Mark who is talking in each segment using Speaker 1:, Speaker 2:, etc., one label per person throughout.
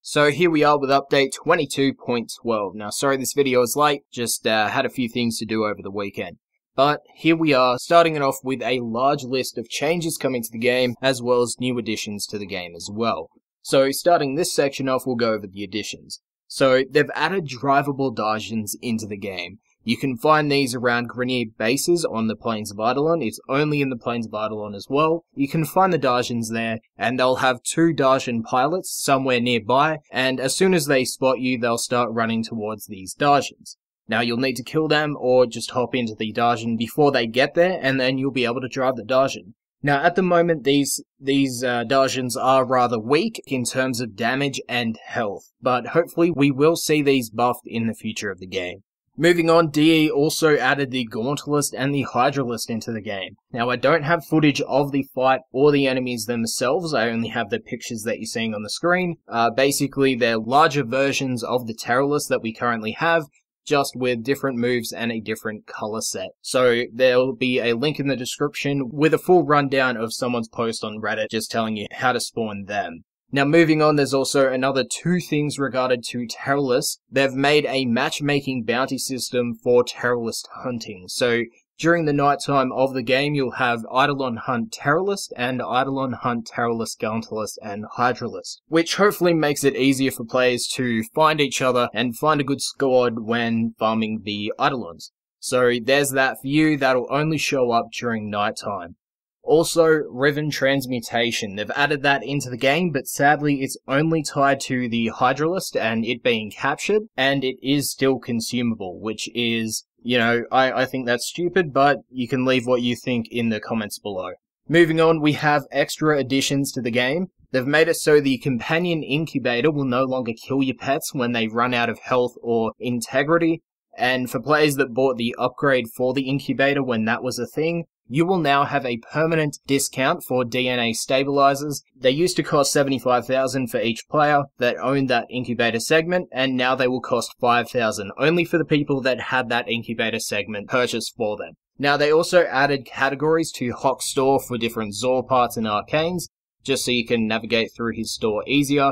Speaker 1: So here we are with update 22.12. Now sorry this video is late, just had a few things to do over the weekend. But here we are, starting it off with a large list of changes coming to the game, as well as new additions to the game as well. So starting this section off, we'll go over the additions. So they've added Drivable Dargyns into the game. You can find these around Grenier bases on the Plains of Eidolon. It's only in the Plains of Eidolon as well. You can find the Dargyns there, and they'll have 2 Dargyn pilots somewhere nearby, and as soon as they spot you, they'll start running towards these Dargyns. Now you'll need to kill them, or just hop into the Dargyn before they get there, and then you'll be able to drive the Dargyn. Now at the moment, these Dargyns are rather weak in terms of damage and health, but hopefully we will see these buffed in the future of the game. Moving on, DE also added the Gantulyst and the Hydrolyst into the game. Now I don't have footage of the fight or the enemies themselves, I only have the pictures that you're seeing on the screen. Basically they're larger versions of the Teralyst that we currently have, just with different moves and a different color set. So there'll be a link in the description with a full rundown of someone's post on Reddit just telling you how to spawn them. Now moving on, there's also another 2 things regarded to Teralyst. They've made a matchmaking bounty system for Teralyst hunting. So during the nighttime of the game, you'll have Eidolon Hunt Teralyst and Eidolon Hunt Teralyst, Gantulyst and Hydrolyst, which hopefully makes it easier for players to find each other and find a good squad when farming the Eidolons. So there's that for you, that'll only show up during nighttime. Also, Riven Transmutation. They've added that into the game, but sadly it's only tied to the Hydrolyst and it being captured, and it is still consumable, which is, you know, I think that's stupid, but you can leave what you think in the comments below. Moving on, we have extra additions to the game. They've made it so the companion incubator will no longer kill your pets when they run out of health or integrity, and for players that bought the upgrade for the incubator when that was a thing, you will now have a permanent discount for DNA stabilizers. They used to cost 75,000 for each player that owned that incubator segment, and now they will cost 5,000 only for the people that had that incubator segment purchased for them. Now they also added categories to Hock's store for different Zor parts and arcanes, just so you can navigate through his store easier.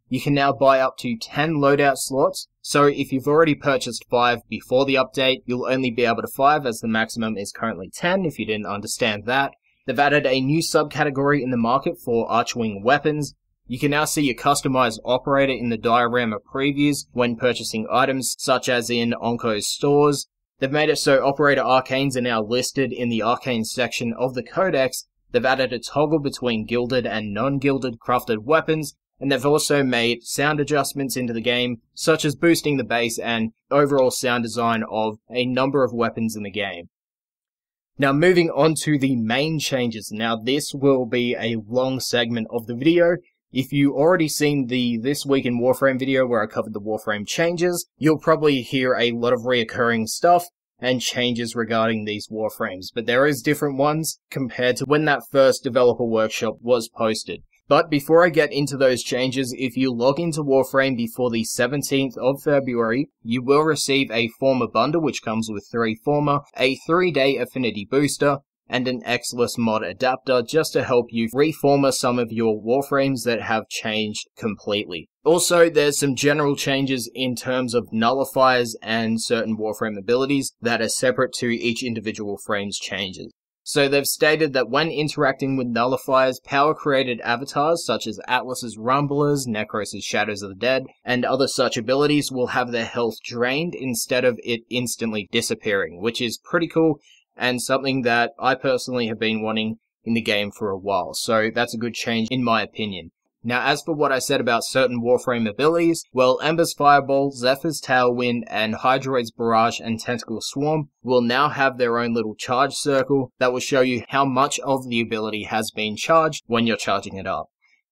Speaker 1: You can now buy up to 10 loadout slots, so if you've already purchased 5 before the update, you'll only be able to 5 as the maximum is currently 10 if you didn't understand that. They've added a new subcategory in the market for Archwing weapons. You can now see your customized operator in the diorama previews when purchasing items such as in Onko's stores. They've made it so operator arcanes are now listed in the arcane section of the codex. They've added a toggle between gilded and non-gilded crafted weapons, and they've also made sound adjustments into the game, such as boosting the bass and overall sound design of a number of weapons in the game. Now moving on to the main changes. Now this will be a long segment of the video. If you already seen the This Week in Warframe video where I covered the Warframe changes, you'll probably hear a lot of reoccurring stuff and changes regarding these Warframes, but there is different ones compared to when that first developer workshop was posted. But before I get into those changes, if you log into Warframe before the 17th of February, you will receive a Former bundle which comes with 3 Former, a 3-day affinity booster, and an Exilus mod adapter just to help you reformer some of your Warframes that have changed completely. Also, there's some general changes in terms of nullifiers and certain Warframe abilities that are separate to each individual frame's changes. So they've stated that when interacting with nullifiers, power-created avatars such as Atlas's Rumblers, Necros' Shadows of the Dead, and other such abilities will have their health drained instead of it instantly disappearing, which is pretty cool and something that I personally have been wanting in the game for a while, so that's a good change in my opinion. Now as for what I said about certain Warframe abilities, well, Ember's Fireball, Zephyr's Tailwind, and Hydroid's Barrage and Tentacle Swarm will now have their own little charge circle that will show you how much of the ability has been charged when you're charging it up.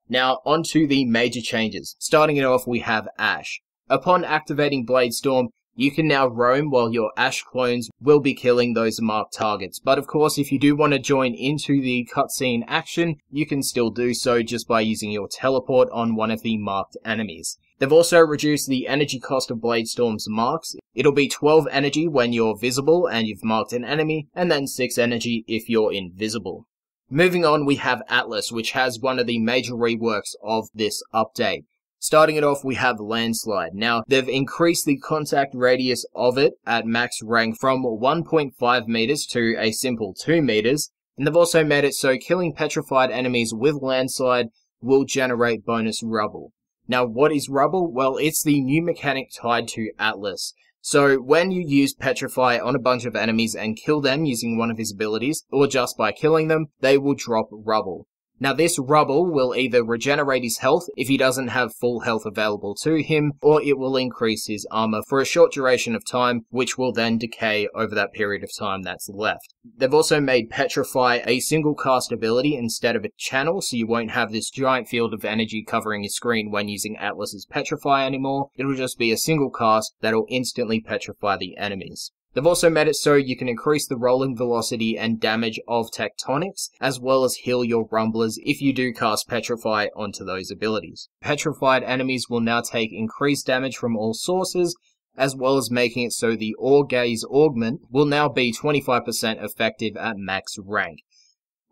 Speaker 1: Now onto the major changes. Starting it off, we have Ash. Upon activating Bladestorm, you can now roam while your Ash clones will be killing those marked targets. But of course, if you do want to join into the cutscene action, you can still do so just by using your teleport on one of the marked enemies. They've also reduced the energy cost of Bladestorm's marks. It'll be 12 energy when you're visible and you've marked an enemy, and then 6 energy if you're invisible. Moving on, we have Atlas, which has one of the major reworks of this update. Starting it off, we have Landslide. Now, they've increased the contact radius of it at max rank from 1.5 meters to a simple 2 meters, and they've also made it so killing petrified enemies with Landslide will generate bonus rubble. Now, what is rubble? Well, it's the new mechanic tied to Atlas. So, when you use Petrify on a bunch of enemies and kill them using one of his abilities, or just by killing them, they will drop rubble. Now, this rubble will either regenerate his health if he doesn't have full health available to him, or it will increase his armor for a short duration of time, which will then decay over that period of time that's left. They've also made Petrify a single cast ability instead of a channel, so you won't have this giant field of energy covering your screen when using Atlas's Petrify anymore. It'll just be a single cast that'll instantly petrify the enemies. They've also made it so you can increase the rolling velocity and damage of tectonics, as well as heal your rumblers if you do cast Petrify onto those abilities. Petrified enemies will now take increased damage from all sources, as well as making it so the Gaze Augment will now be 25% effective at max rank.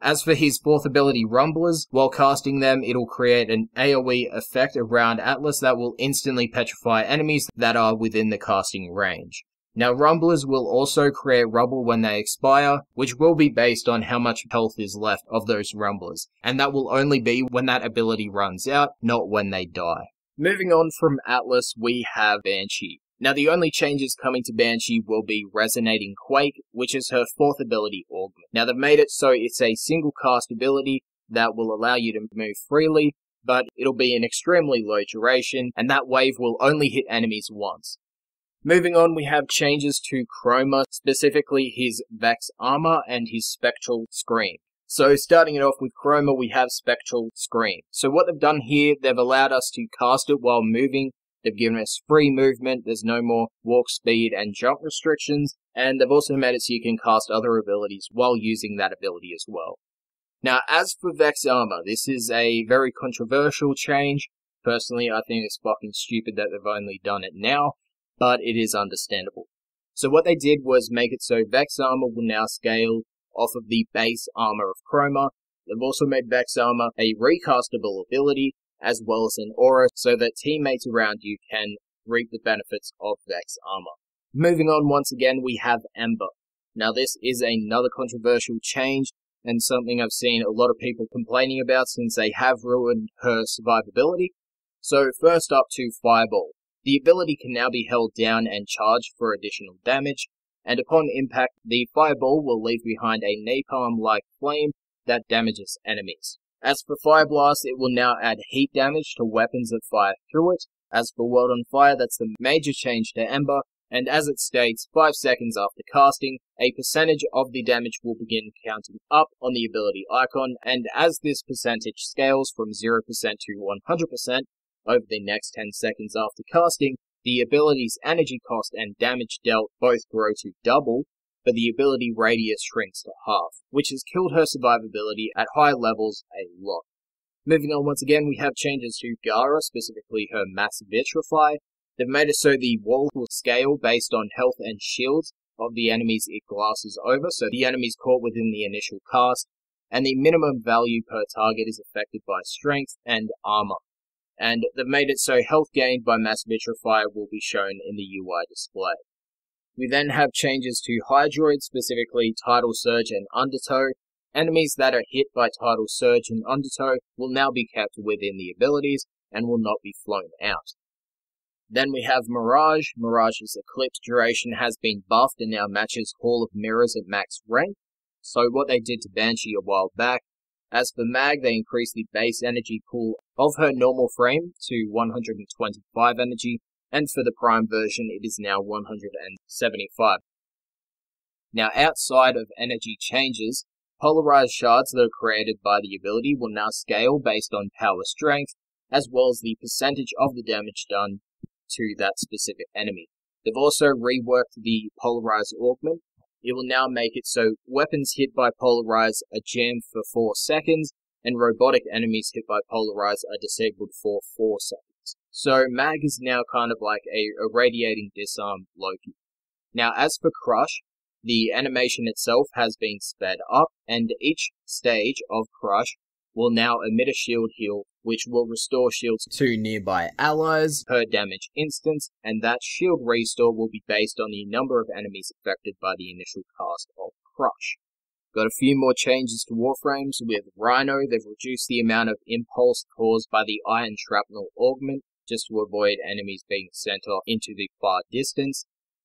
Speaker 1: As for his fourth ability, Rumblers, while casting them, it'll create an AoE effect around Atlas that will instantly petrify enemies that are within the casting range. Now, Rumblers will also create rubble when they expire, which will be based on how much health is left of those Rumblers, and that will only be when that ability runs out, not when they die. Moving on from Atlas, we have Banshee. Now, the only changes coming to Banshee will be Resonating Quake, which is her fourth ability, Augment. Now, they've made it so it's a single cast ability that will allow you to move freely, but it'll be an extremely low duration, and that wave will only hit enemies once. Moving on, we have changes to Chroma, specifically his Vex Armor and his Spectral Scream. So starting it off with Chroma, we have Spectral Scream. So what they've done here, they've allowed us to cast it while moving. They've given us free movement, there's no more walk speed and jump restrictions, and they've also made it so you can cast other abilities while using that ability as well. Now, as for Vex Armor, this is a very controversial change. Personally, I think it's fucking stupid that they've only done it now, but it is understandable. So what they did was make it so Vex Armor will now scale off of the base armor of Chroma. They've also made Vex Armor a recastable ability, as well as an aura, so that teammates around you can reap the benefits of Vex Armor. Moving on, once again, we have Ember. Now, this is another controversial change, and something I've seen a lot of people complaining about since they have ruined her survivability. So, first up to Fireball. The ability can now be held down and charged for additional damage, and upon impact, the Fireball will leave behind a napalm-like flame that damages enemies. As for Fire Blast, it will now add heat damage to weapons that fire through it. As for World on Fire, that's the major change to Ember, and as it states, 5 seconds after casting, a percentage of the damage will begin counting up on the ability icon, and as this percentage scales from 0% to 100%, over the next 10 seconds after casting, the ability's energy cost and damage dealt both grow to double, but the ability radius shrinks to half, which has killed her survivability at high levels a lot. Moving on, once again, we have changes to Gara, specifically her Mass Vitrify. They've made it so the wall will scale based on health and shields of the enemies it glasses over, so the enemies caught within the initial cast, and the minimum value per target is affected by strength and armor. And they've made it so health gained by Mass Vitrify will be shown in the UI display. We then have changes to Hydroid, specifically Tidal Surge and Undertow. Enemies that are hit by Tidal Surge and Undertow will now be kept within the abilities and will not be flown out. Then we have Mirage. Mirage's Eclipse duration has been buffed and now matches Hall of Mirrors at max rank. So what they did to Banshee a while back, as for Mag, they increased the base energy pool of her normal frame to 125 energy, and for the Prime version, it is now 175. Now, outside of energy changes, polarized shards that are created by the ability will now scale based on power strength, as well as the percentage of the damage done to that specific enemy. They've also reworked the polarized augment. It will now make it so weapons hit by polarize are jammed for 4 seconds, and robotic enemies hit by polarize are disabled for 4 seconds. So Mag is now kind of like a irradiating disarm Loki. Now, as for Crush, the animation itself has been sped up, and each stage of Crush will now emit a shield heal, which will restore shields to nearby allies per damage instance, and that shield restore will be based on the number of enemies affected by the initial cast of Crush. Got a few more changes to Warframes. With Rhino, they've reduced the amount of impulse caused by the Iron Shrapnel augment, just to avoid enemies being sent off into the far distance.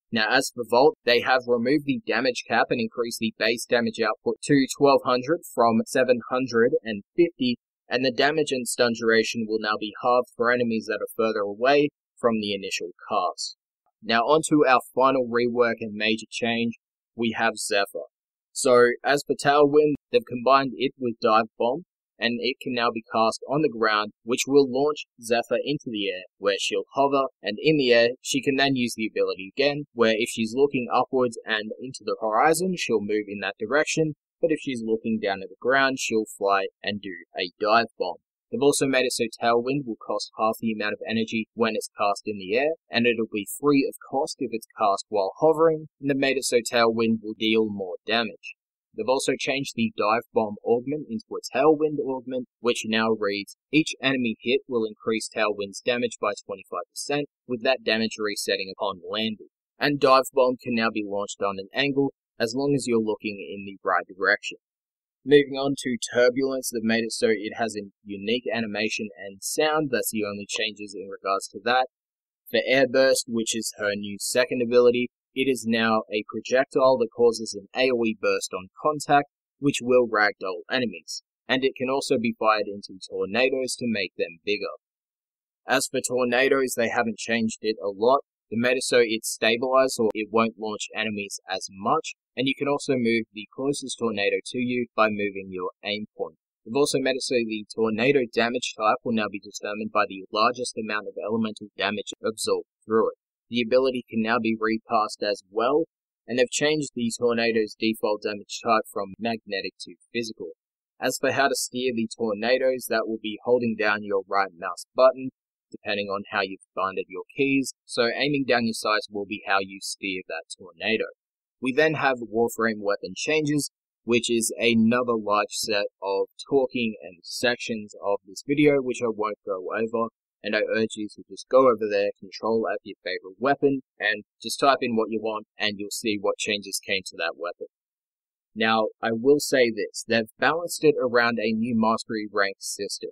Speaker 1: Now, as for Volt, they have removed the damage cap and increased the base damage output to 1200 from 750, and the damage and stun duration will now be halved for enemies that are further away from the initial cast. Now, onto our final rework and major change, we have Zephyr. So, as for Tailwind, they've combined it with Dive Bomb, and it can now be cast on the ground, which will launch Zephyr into the air, where she'll hover, and in the air, she can then use the ability again, where if she's looking upwards and into the horizon, she'll move in that direction, but if she's looking down at the ground, she'll fly and do a Dive Bomb. They've also made it so Tailwind will cost half the amount of energy when it's cast in the air, and it'll be free of cost if it's cast while hovering, and they've made it so Tailwind will deal more damage. They've also changed the Dive Bomb augment into a Tailwind augment, which now reads, each enemy hit will increase Tailwind's damage by 25%, with that damage resetting upon landing. And Dive Bomb can now be launched on an angle, as long as you're looking in the right direction. Moving on to Turbulence, they've made it so it has a unique animation and sound. That's the only changes in regards to that. For Airburst, which is her new second ability, it is now a projectile that causes an AoE burst on contact, which will ragdoll enemies. And it can also be fired into tornadoes to make them bigger. As for tornadoes, they haven't changed it a lot. They made it so it's stabilized, so it won't launch enemies as much, and you can also move the closest tornado to you by moving your aim point. They've also made it so the tornado damage type will now be determined by the largest amount of elemental damage absorbed through it. The ability can now be recast as well, and they've changed the tornado's default damage type from magnetic to physical. As for how to steer the tornadoes, that will be holding down your right mouse button, depending on how you've binded your keys, so aiming down your sights will be how you steer that tornado. We then have Warframe Weapon Changes, which is another large set of talking and sections of this video, which I won't go over, and I urge you to just go over there, control F your favorite weapon, and just type in what you want, and you'll see what changes came to that weapon. Now, I will say this, they've balanced it around a new mastery rank system.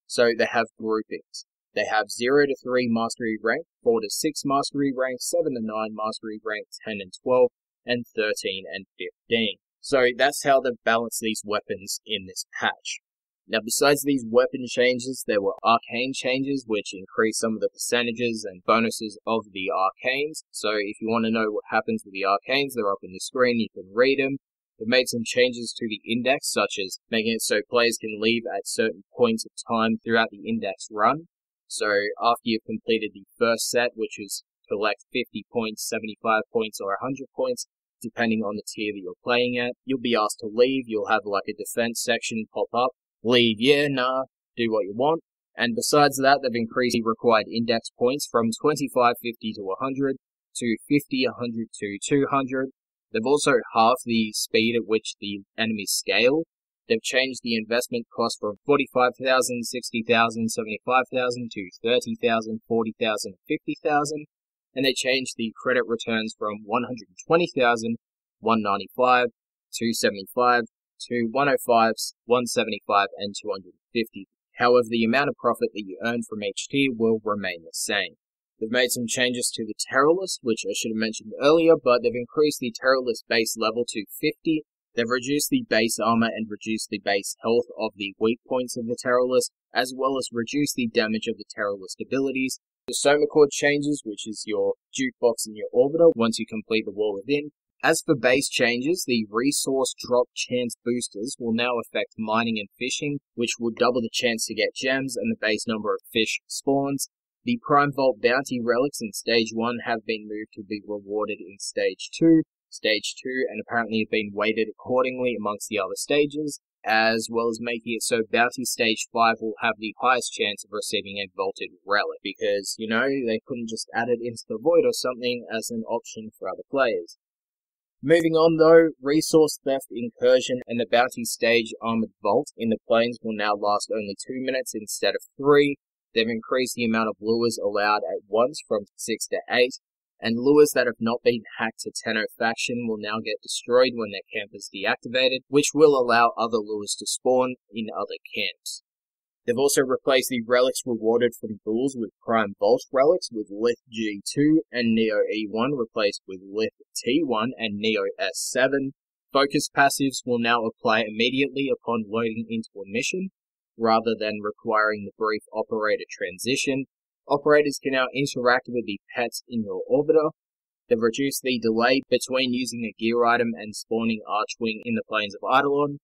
Speaker 1: So they have groupings. They have 0 to 3 mastery rank, 4 to 6 mastery rank, 7 to 9 mastery rank, 10 and 12, and 13 and 15. So that's how they've balanced these weapons in this patch. Now besides these weapon changes, there were arcane changes, which increased some of the percentages and bonuses of the arcanes. So if you want to know what happens with the arcanes, they're up on the screen, you can read them. They've made some changes to the index, such as making it so players can leave at certain points of time throughout the index run. So after you've completed the first set, which is collect 50 points, 75 points, or 100 points, depending on the tier that you're playing at, you'll be asked to leave. You'll have like a defense section pop up. Leave, yeah, nah, do what you want. And besides that, they've increased the required index points from 25, 50 to 100, to 50, 100 to 200. They've also halved the speed at which the enemies scale. They've changed the investment cost from 45,000, 60,000, 75,000 to 30,000, 40,000, 50,000. And they changed the credit returns from 120,000, 195, 275, to 105s, 175, and 250. However, the amount of profit that you earn from each tier will remain the same. They've made some changes to the Teralyst, which I should have mentioned earlier, but they've increased the Teralyst base level to 50. They've reduced the base armor and reduced the base health of the weak points of the Teralyst, as well as reduced the damage of the Teralyst abilities. The Soma Cord changes, which is your jukebox in your orbiter once you complete the war within. As for base changes, the resource drop chance boosters will now affect mining and fishing, which will double the chance to get gems and the base number of fish spawns. The Prime Vault bounty relics in Stage 1 have been moved to be rewarded in Stage 2, and apparently have been weighted accordingly amongst the other stages, as well as making it so Bounty Stage 5 will have the highest chance of receiving a vaulted relic, because, you know, they couldn't just add it into the Void or something as an option for other players. Moving on though, Resource Theft Incursion and the Bounty Stage Armored Vault in the plains will now last only 2 minutes instead of 3. They've increased the amount of lures allowed at once from 6 to 8, and lures that have not been hacked to Tenno faction will now get destroyed when their camp is deactivated, which will allow other lures to spawn in other camps. They've also replaced the relics rewarded from duels with Prime Vault relics, with Lith G2 and Neo E1 replaced with Lith T1 and Neo S7. Focus passives will now apply immediately upon loading into a mission, rather than requiring the brief operator transition. Operators can now interact with the pets in your orbiter. They've reduced the delay between using a gear item and spawning Archwing in the plains of Eidolon.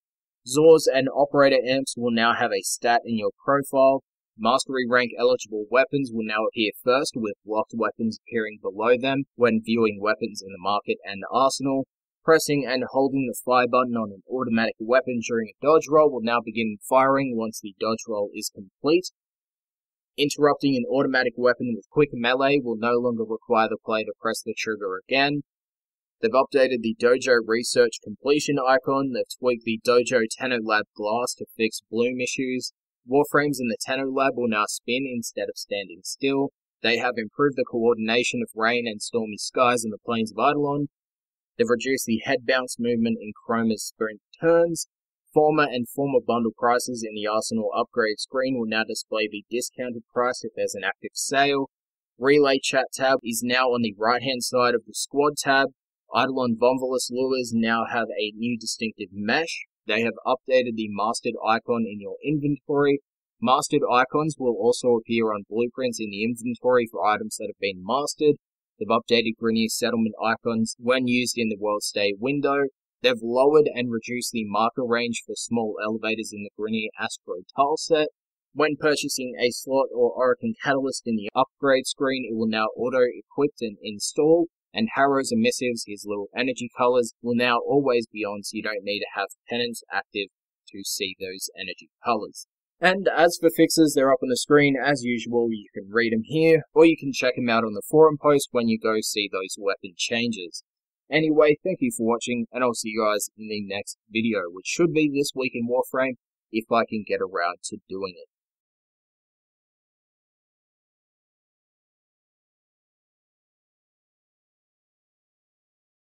Speaker 1: Zors and operator amps will now have a stat in your profile. Mastery rank eligible weapons will now appear first, with locked weapons appearing below them when viewing weapons in the market and arsenal. Pressing and holding the fire button on an automatic weapon during a dodge roll will now begin firing once the dodge roll is complete. Interrupting an automatic weapon with quick melee will no longer require the player to press the trigger again. They've updated the Dojo Research Completion icon. They've tweaked the Dojo Tenno Lab glass to fix bloom issues. Warframes in the Tenno Lab will now spin instead of standing still. They have improved the coordination of rain and stormy skies in the plains of Eidolon. They've reduced the head bounce movement in Chroma's sprint turns. Former and former bundle prices in the Arsenal upgrade screen will now display the discounted price if there's an active sale. Relay chat tab is now on the right hand side of the squad tab. Eidolon Vonvolus lures now have a new distinctive mesh. They have updated the mastered icon in your inventory. Mastered icons will also appear on blueprints in the inventory for items that have been mastered. They've updated Grineer settlement icons when used in the World Stay window. They've lowered and reduced the marker range for small elevators in the Grineer Astro tile set. When purchasing a slot or Arcane Catalyst in the upgrade screen, it will now auto-equip and install. And Harrow's emissives, his little energy colors, will now always be on, so you don't need to have penance active to see those energy colors. And as for fixes, they're up on the screen as usual. You can read them here, or you can check them out on the forum post when you go see those weapon changes. Anyway, thank you for watching, and I'll see you guys in the next video, which should be this week in Warframe, if I can get around to doing it.